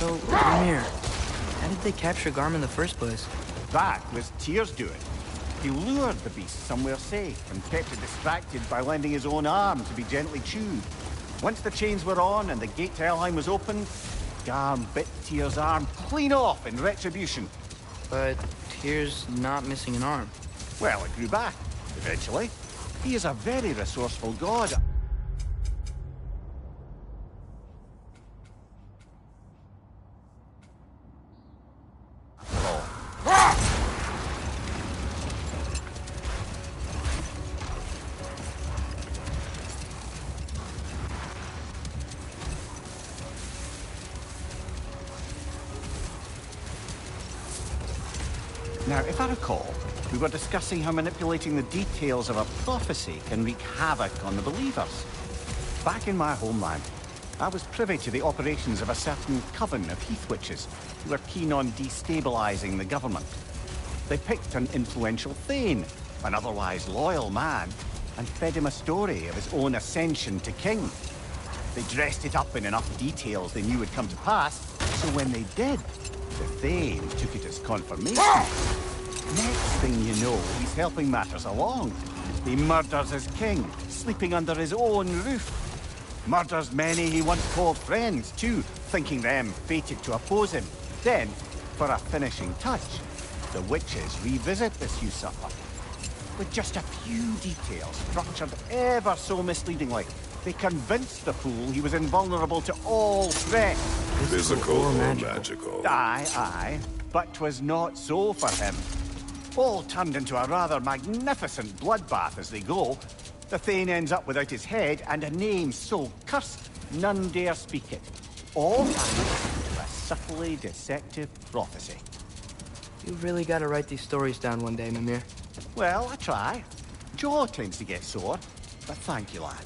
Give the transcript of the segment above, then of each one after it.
So, Mimir, how did they capture Garm in the first place? That was Tyr's doing. He lured the beast somewhere safe and kept it distracted by lending his own arm to be gently chewed. Once the chains were on and the gate to Alfheim was opened, Garm bit Tyr's arm clean off in retribution. But Tyr's not missing an arm. Well, it grew back, eventually. He is a very resourceful god. Now, if I recall, we were discussing how manipulating the details of a prophecy can wreak havoc on the believers. Back in my homeland, I was privy to the operations of a certain coven of heath witches who were keen on destabilizing the government. They picked an influential Thane, an otherwise loyal man, and fed him a story of his own ascension to king. They dressed it up in enough details they knew would come to pass, so when they did, the Thane took it as confirmation. Next thing you know, he's helping matters along. He murders his king, sleeping under his own roof. Murders many he once called friends, too, thinking them fated to oppose him. Then, for a finishing touch, the witches revisit this usurper. With just a few details structured ever so misleadingly, they convinced the fool he was invulnerable to all threat. Physical or magical? Aye, but 'twas not so for him. All turned into a rather magnificent bloodbath as they go. The Thane ends up without his head and a name so cursed none dare speak it. All thanks to a subtly deceptive prophecy. You really gotta write these stories down one day, Mimir. Well, I try. Jaw tends to get sore, but thank you, lad.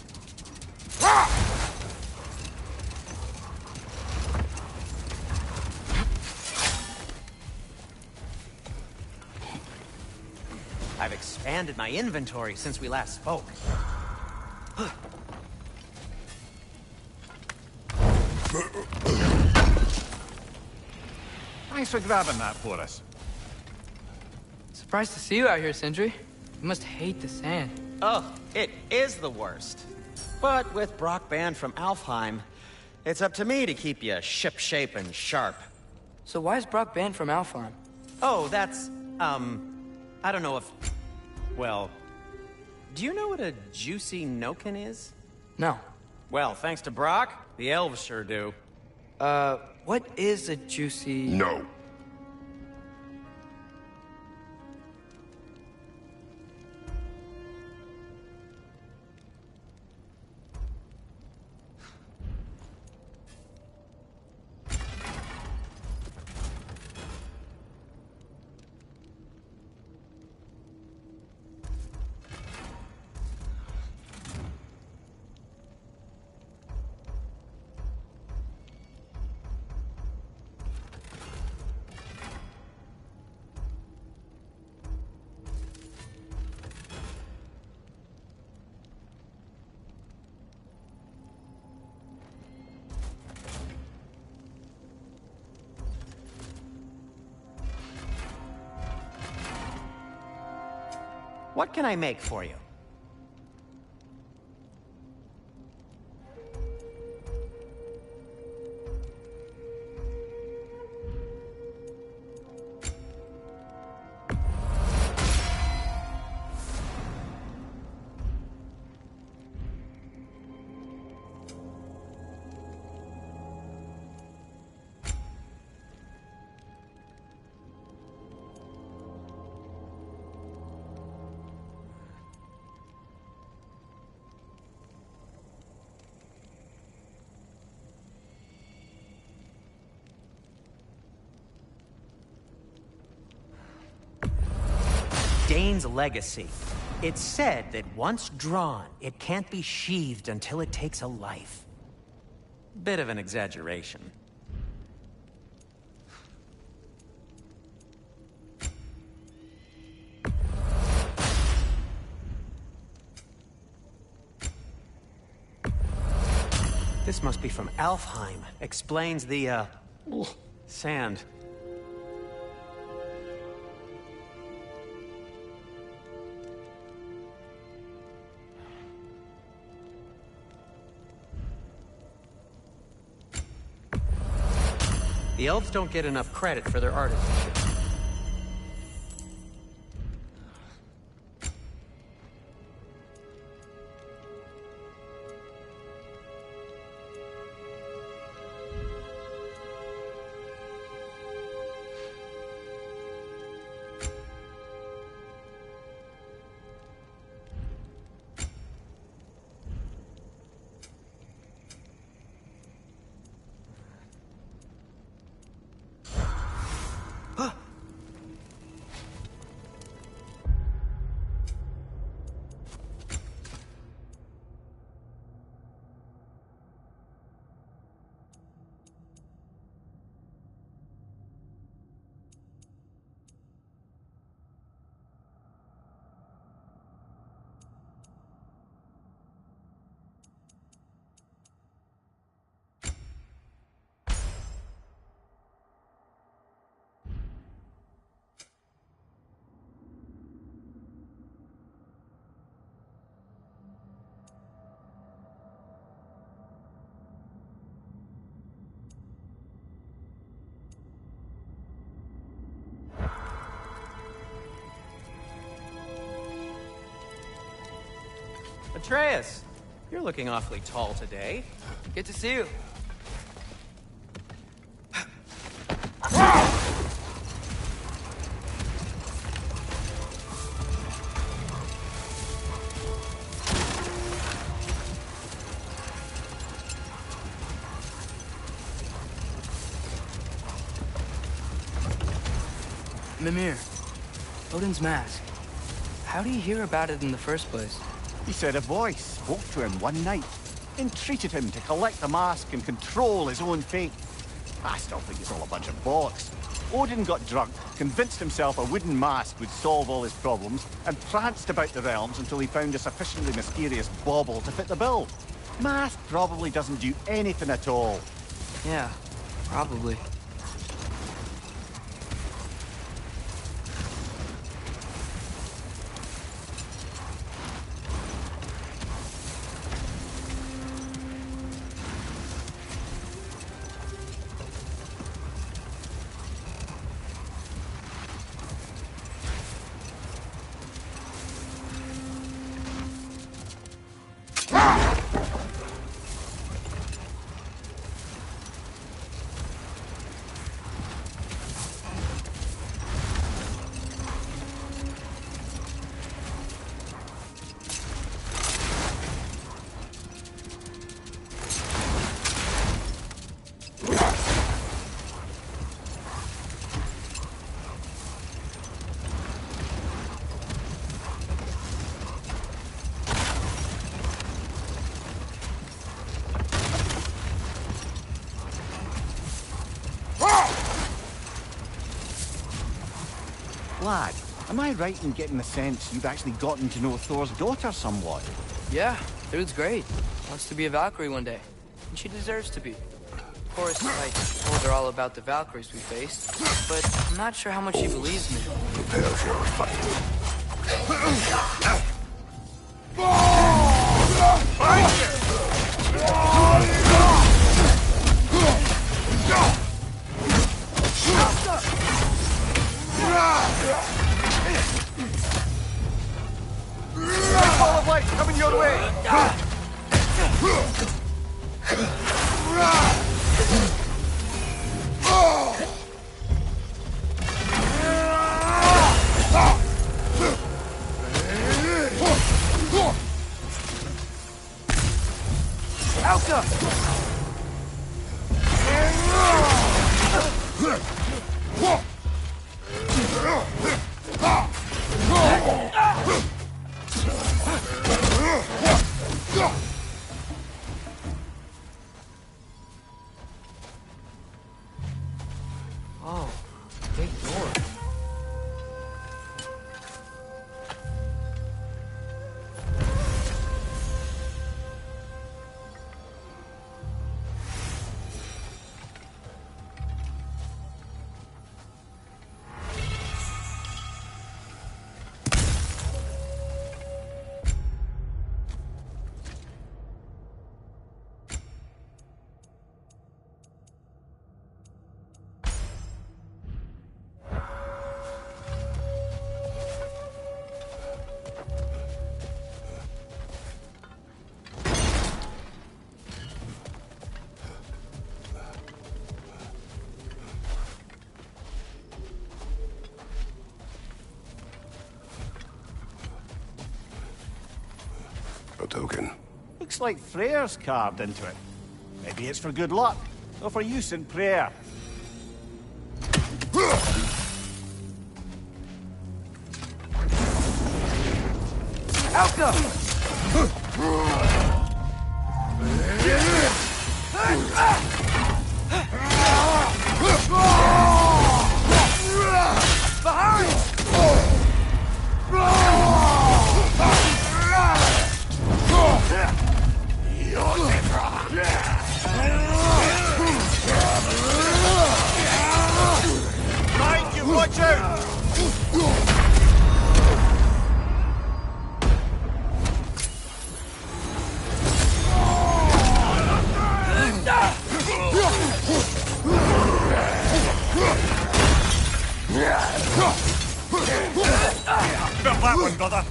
I've expanded my inventory since we last spoke. Thanks for grabbing that for us. Surprised to see you out here, Sindri. You must hate the sand. Oh, it is the worst. But with Brock banned from Alfheim, it's up to me to keep you ship-shape and sharp. So why is Brock banned from Alfheim? Oh, that's, I don't know if... Well, do you know what a juicy noken is? No. Well, thanks to Brock, the elves sure do. What is a juicy... No. What can I make for you? Dane's legacy. It's said that once drawn, it can't be sheathed until it takes a life. Bit of an exaggeration. This must be from Alfheim. Explains the, Sand. The elves don't get enough credit for their artistry. Atreus, you're looking awfully tall today. Good to see you. Mimir, Odin's mask. How do you hear about it in the first place? He said a voice spoke to him one night, entreated him to collect the mask and control his own fate. I still think it's all a bunch of bollocks. Odin got drunk, convinced himself a wooden mask would solve all his problems, and pranced about the realms until he found a sufficiently mysterious bauble to fit the bill. Mask probably doesn't do anything at all. Yeah, probably. Lad, am I right in getting the sense you've actually gotten to know Thor's daughter somewhat? Yeah, dude's great. Wants to be a Valkyrie one day. And she deserves to be. Of course, I told her all about the Valkyries we faced, but I'm not sure how much she believes me. Prepare for a fight. Ball of light coming your way! Alka! A token. Looks like Freyr's carved into it. Maybe it's for good luck, or for use in prayer. Alka! Behind! Mind you, watch out! Got that one, brother.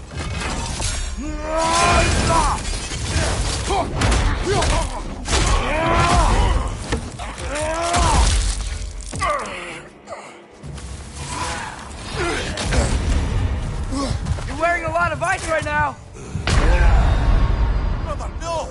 You're wearing a lot of ice right now! Brother, no!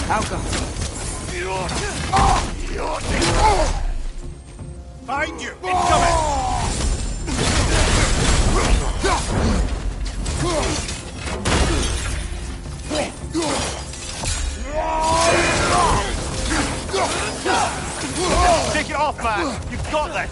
Alka! Behind you! Incoming! Take it off, man! You've got this!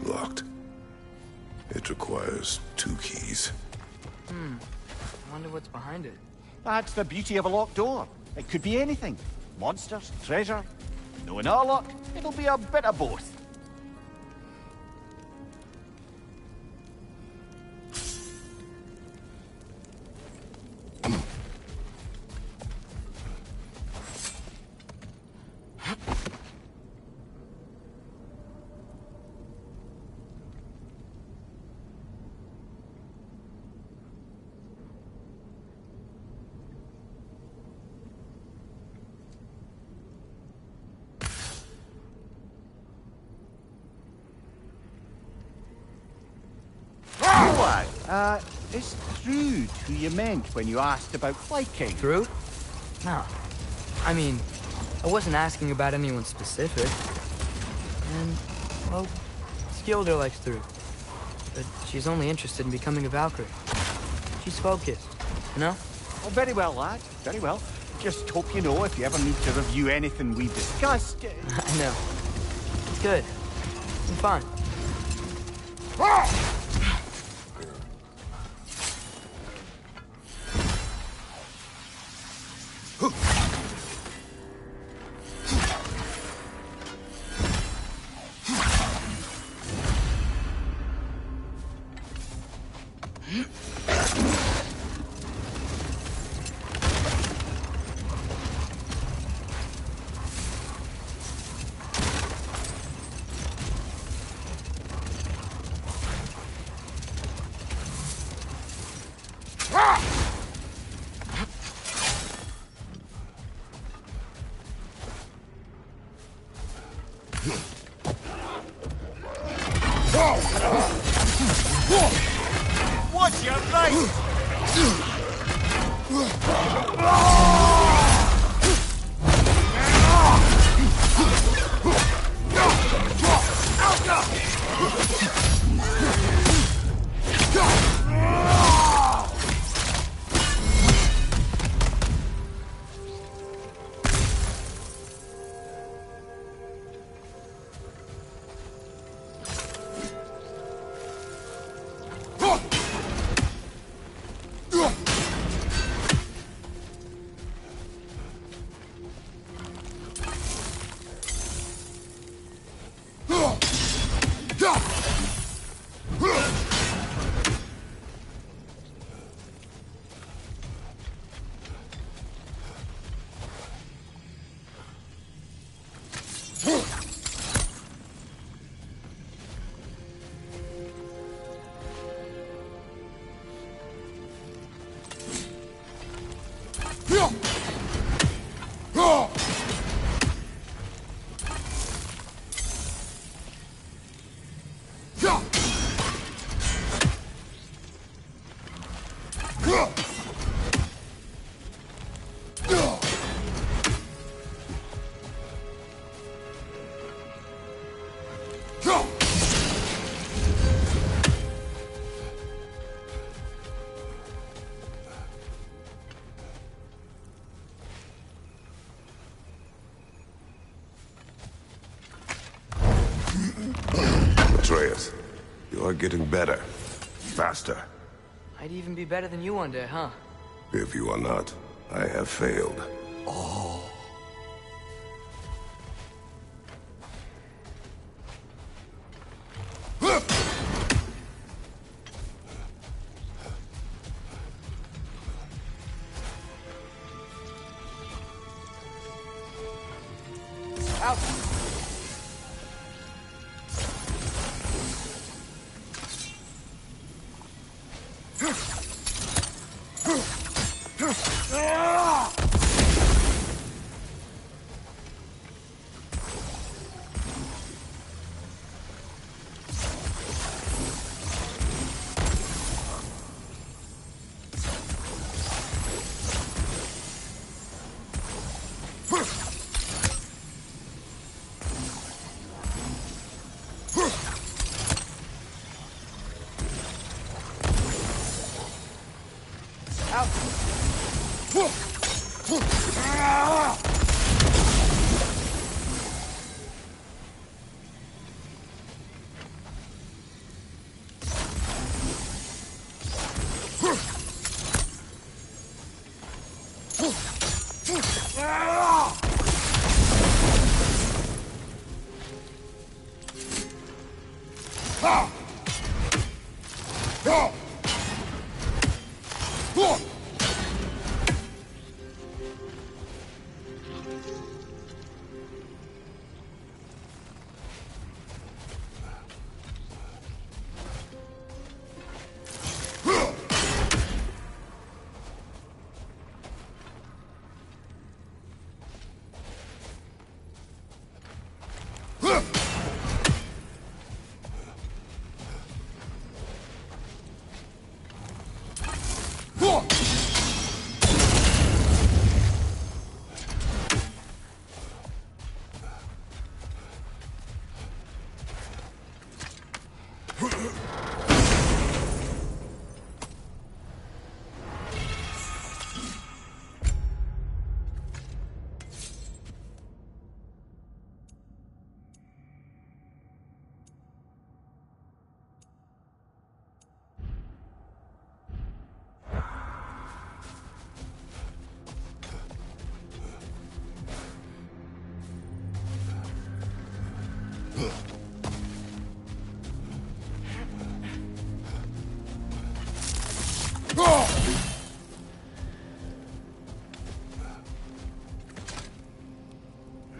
Locked. It requires 2 keys. I wonder what's behind it. That's the beauty of a locked door. It could be anything. Monsters, treasure. Knowing our luck, it'll be a bit of both. Is Trude who you meant when you asked about flyking? Through? No. I mean, I wasn't asking about anyone specific. And, well, Skilder likes Through. But she's only interested in becoming a Valkyrie. She's focused, you know? Oh, very well, lad. Very well. Just hope you know if you ever need to review anything we've discussed. I know. It's good. I'm fine. Watch your right! Atreus, you are getting better. Faster. I'd even be better than you one day, huh? If you are not, I have failed. Out!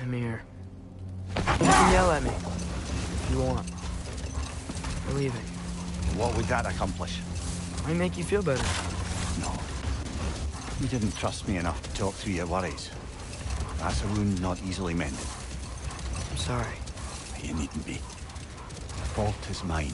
Mimir. You can yell at me if you want. We're leaving. What would that accomplish? Might make you feel better. No. You didn't trust me enough to talk through your worries. That's a wound not easily mended. I'm sorry. You needn't be. fault is mine.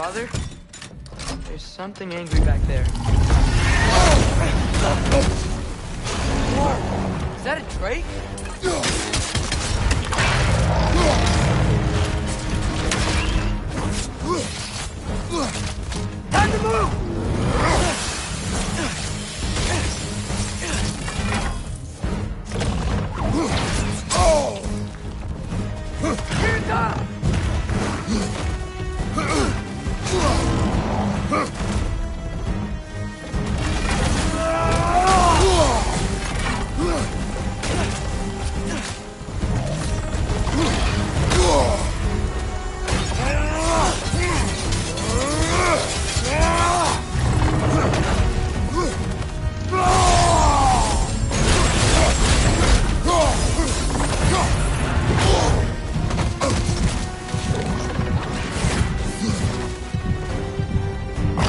Father? There's something angry back there. Is that a drake? Time to move! Here it comes!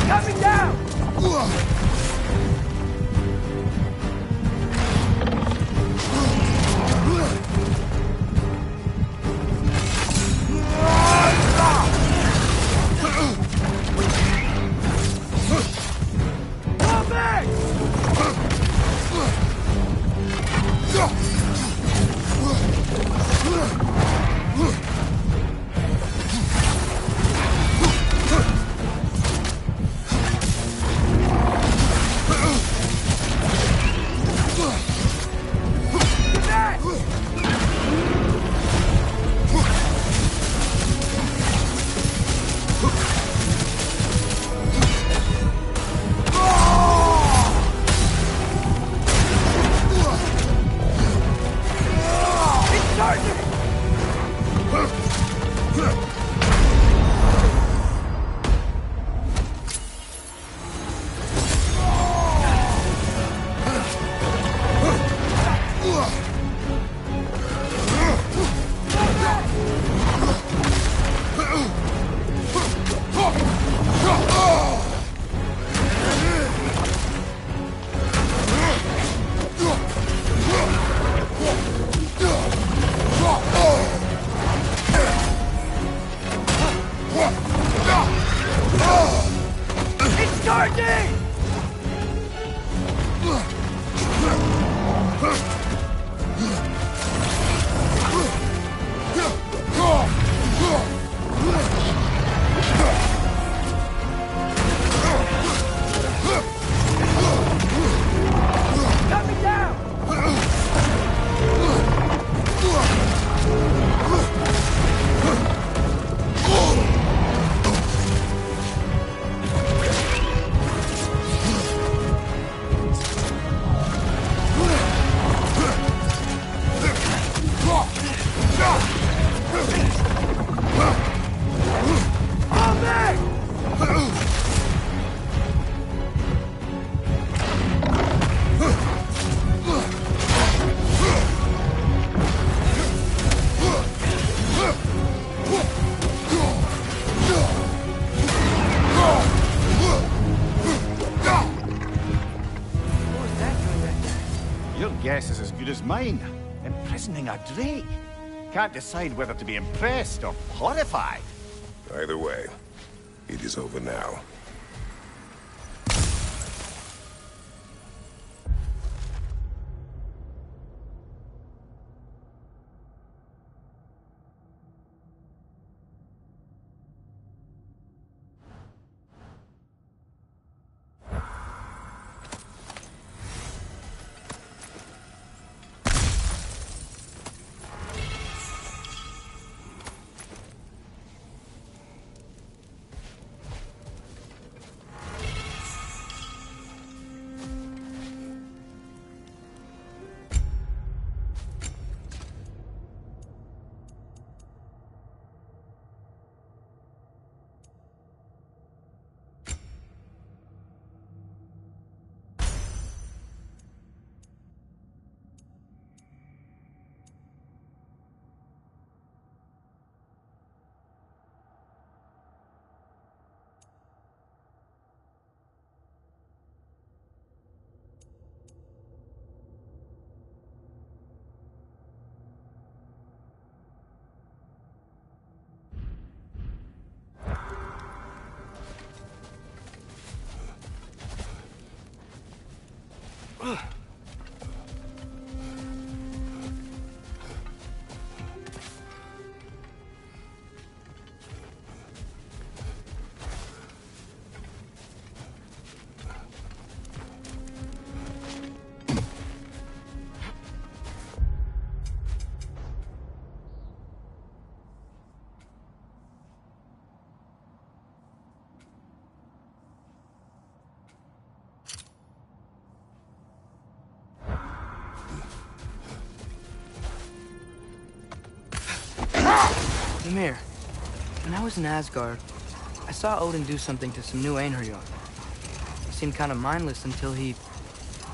Cut me down! Guess is as good as mine. Imprisoning a drake. Can't decide whether to be impressed or horrified. Either way, it is over now. Ymir, when I was in Asgard, I saw Odin do something to some new Einherjar. He seemed kind of mindless until he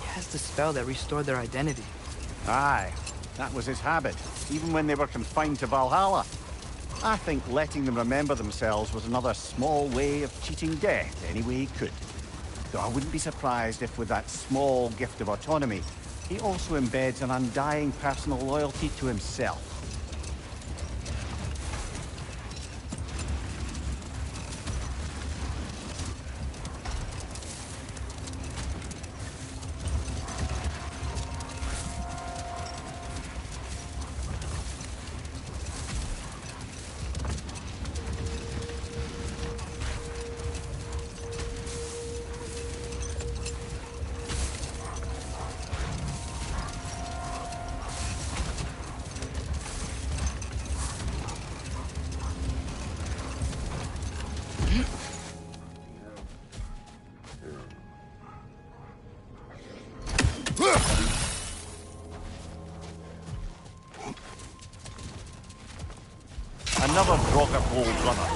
cast a spell that restored their identity. Aye, that was his habit, even when they were confined to Valhalla. I think letting them remember themselves was another small way of cheating death any way he could. Though I wouldn't be surprised if with that small gift of autonomy, he also embeds an undying personal loyalty to himself. Another Draugr hole, brother.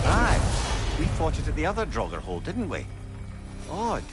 Aye, we fought it at the other Draugr hole, didn't we? Odd.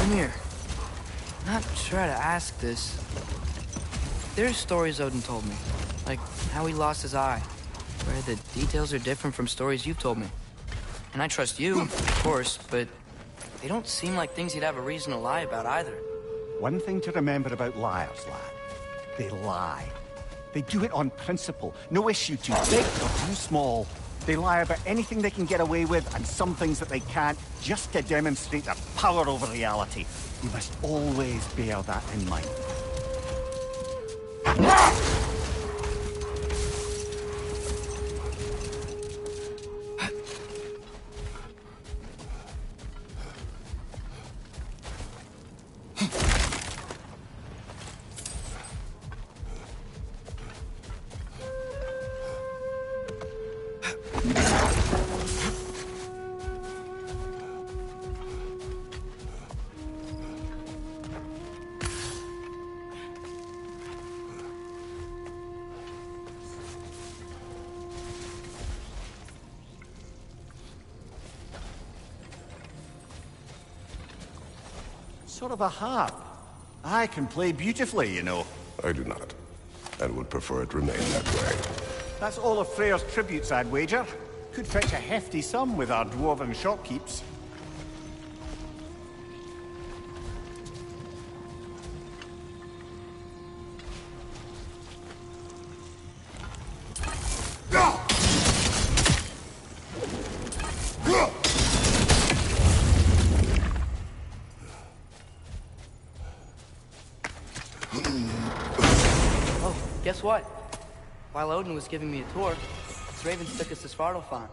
Ymir, not sure how to ask this. There's stories Odin told me, like how he lost his eye, where the details are different from stories you've told me. And I trust you, of course, but they don't seem like things he'd have a reason to lie about either. One thing to remember about liars, lad. They lie. They do it on principle. No issue too big or too small. They lie about anything they can get away with and some things that they can't, just to demonstrate their power over reality. You must always bear that in mind. Sort of a harp. I can play beautifully, you know. I do not, and would prefer it remain that way. That's all of Freyr's tributes, I'd wager. Could fetch a hefty sum with our dwarven shopkeeps. Guess what? While Odin was giving me a tour, his ravens took us to Svartalfheim.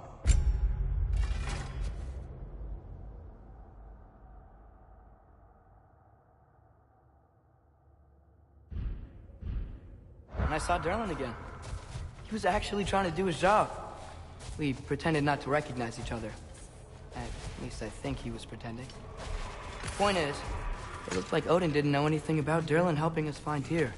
saw Derlin again. He was actually trying to do his job. We pretended not to recognize each other. At least I think he was pretending. The point is, it looked like Odin didn't know anything about Derlin helping us find Tyr.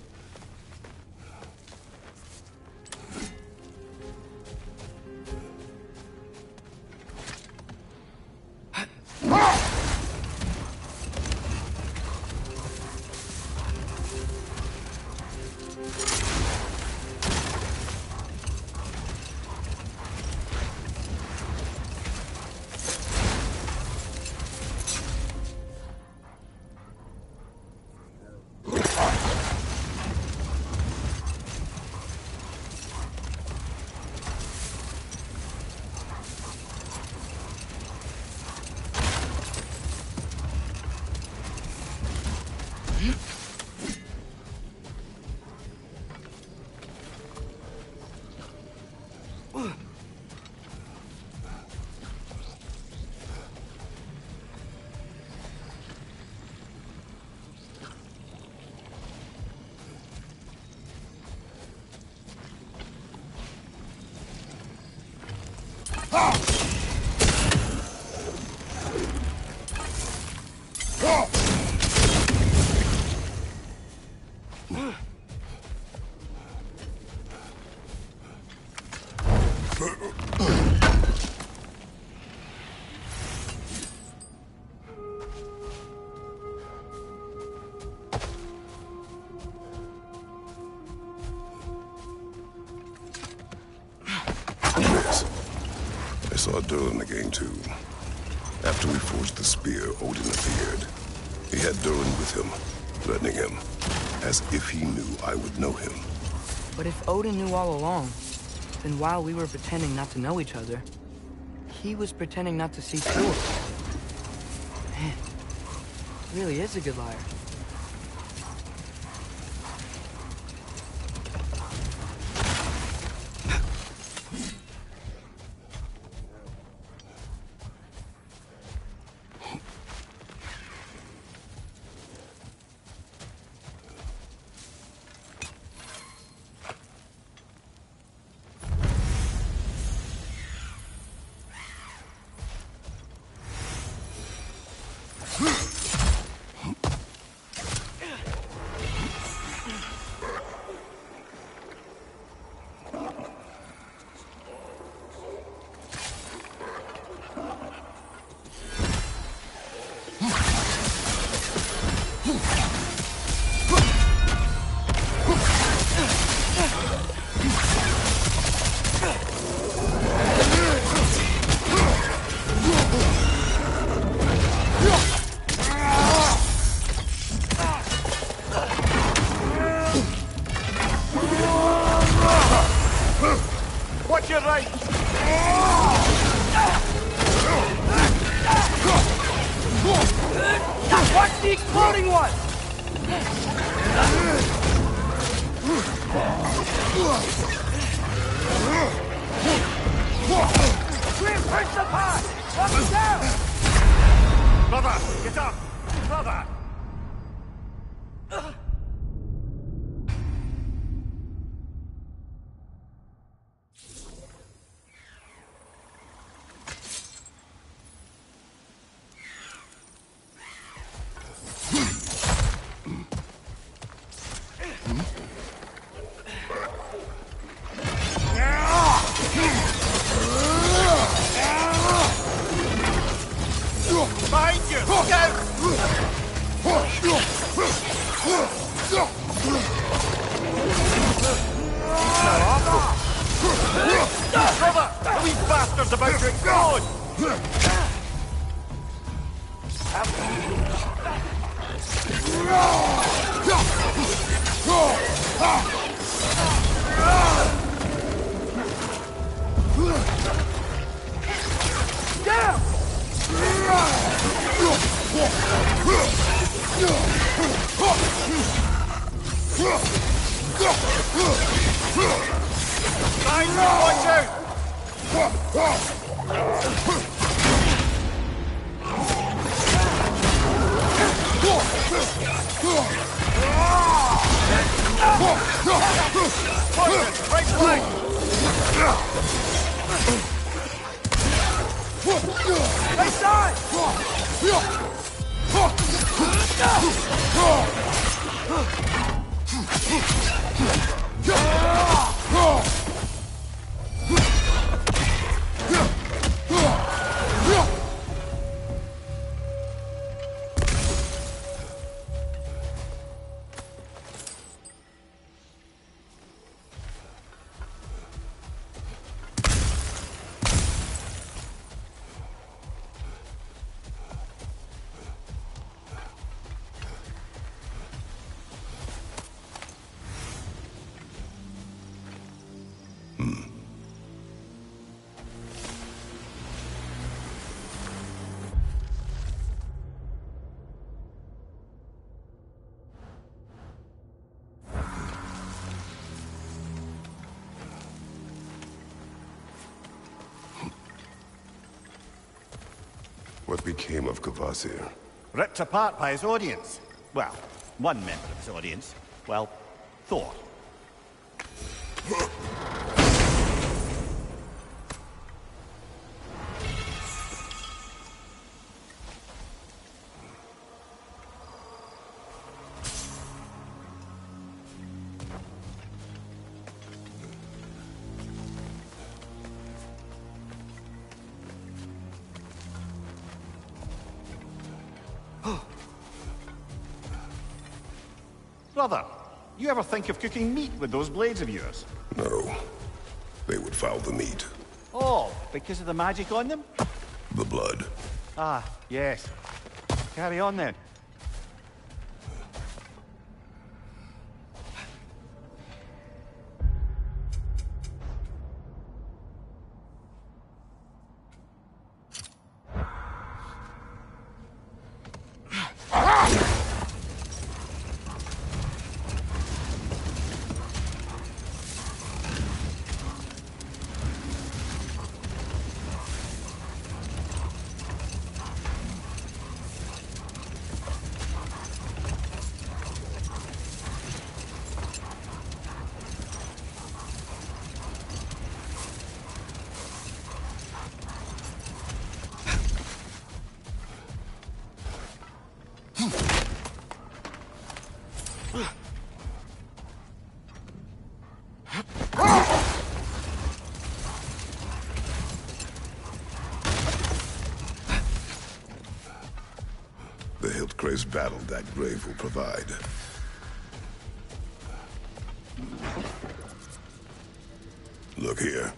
I saw Derlin again, too. After we forged the spear, Odin appeared. He had Derlin with him, threatening him, as if he knew I would know him. But if Odin knew all along, then while we were pretending not to know each other, he was pretending not to see too. Man, he really is a good liar. Watch your right! Watch the exploding one! Reinforce the pot! Up and down! Brother, get up! Brother! Behind you! Look out! Brother! The wee bastard's about to explode! Down! Behind you! Watch out! Right flank! Right side! What became of Kvasir? Ripped apart by his audience. Well, one member of his audience. Well, Thor. Brother, you ever think of cooking meat with those blades of yours? No. They would foul the meat. Oh, because of the magic on them? The blood. Ah, yes. Carry on then. The Hildcrave's battle that grave will provide. Look here.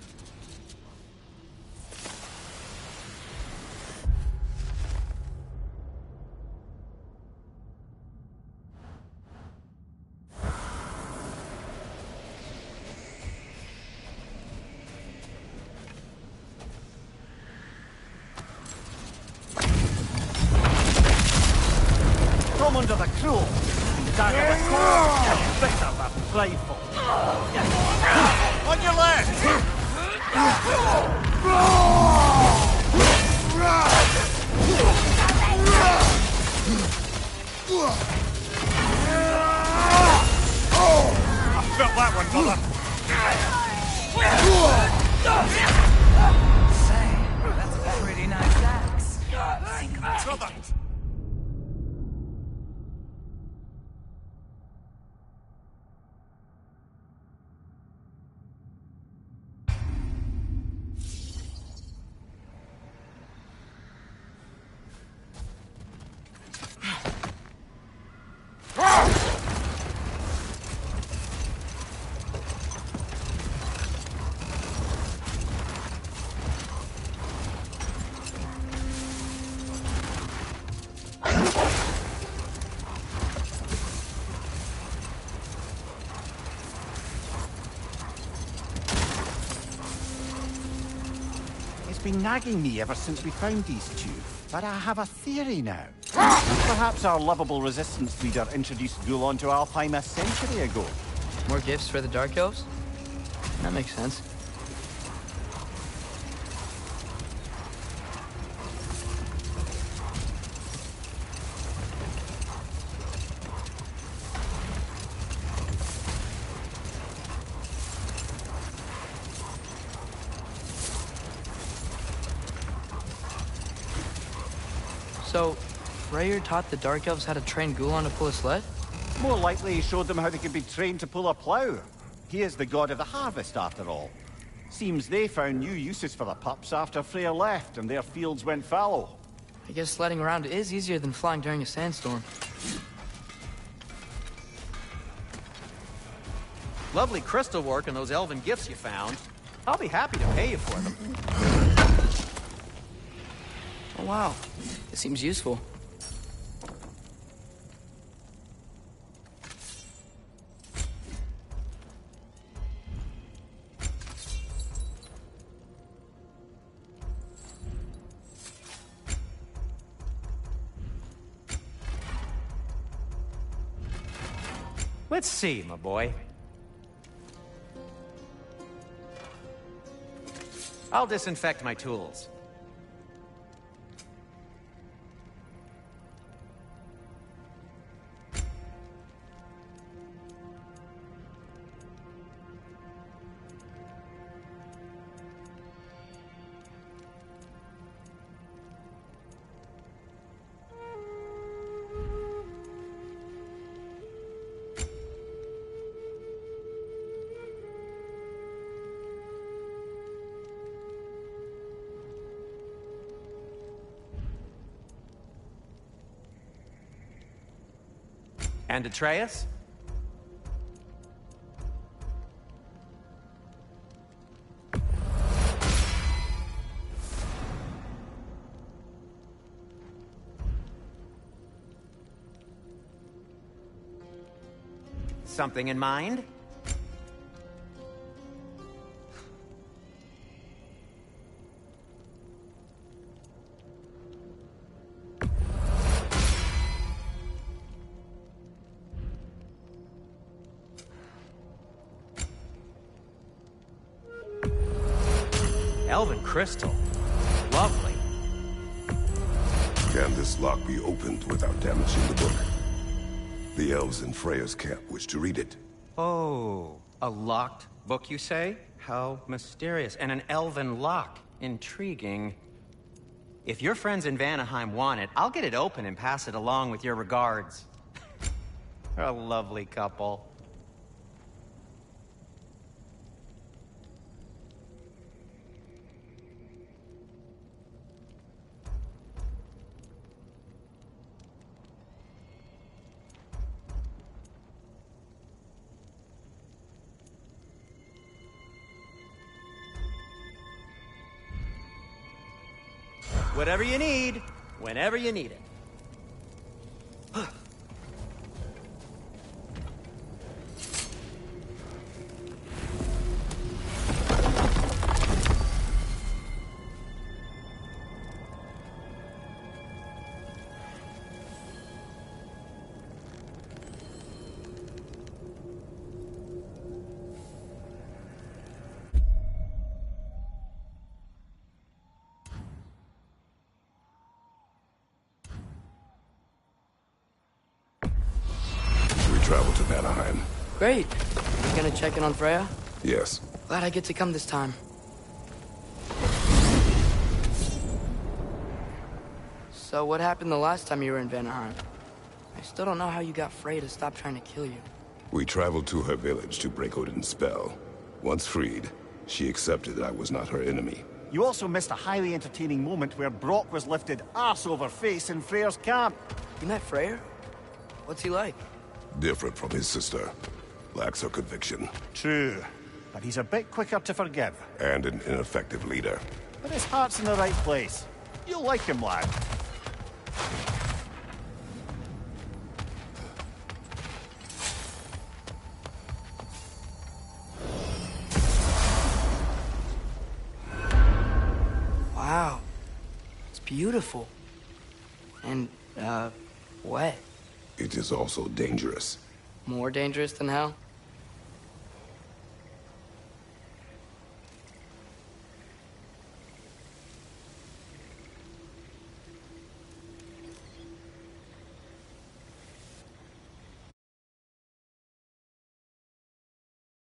Come under the cruel. Dagger the core. Bitter but prideful. On your left! I felt that one, brother. Say, that's a pretty nice axe. Brother! It's been nagging me ever since we found these two, but I have a theory now. Perhaps our lovable resistance leader introduced Gulon to Alfheim a century ago. More gifts for the Dark Elves? That makes sense. So, Freyr taught the Dark Elves how to train Gulan to pull a sled? More likely he showed them how they could be trained to pull a plough. He is the god of the harvest, after all. Seems they found new uses for the pups after Freyr left and their fields went fallow. I guess sledding around is easier than flying during a sandstorm. Lovely crystal work and those elven gifts you found. I'll be happy to pay you for them. Oh wow, it seems useful. Let's see, my boy. I'll disinfect my tools. And Atreus? Something in mind? Elven crystal. Lovely. Can this lock be opened without damaging the book? The elves in Freya's camp wish to read it. Oh, a locked book, you say? How mysterious. And an elven lock. Intriguing. If your friends in Vanaheim want it, I'll get it open and pass it along with your regards. They're a lovely couple. Whatever you need, whenever you need it. Travel to Vanaheim. Great. You gonna check in on Freya? Yes. Glad I get to come this time. So what happened the last time you were in Vanaheim? I still don't know how you got Freya to stop trying to kill you. We traveled to her village to break Odin's spell. Once freed, she accepted that I was not her enemy. You also missed a highly entertaining moment where Brock was lifted arse over face in Freyr's camp. You met Freyr? What's he like? Different from his sister. Lacks her conviction. True. But he's a bit quicker to forgive. And an ineffective leader. But his heart's in the right place. You'll like him, lad. Wow. It's beautiful. And, wet. It is also dangerous. More dangerous than hell?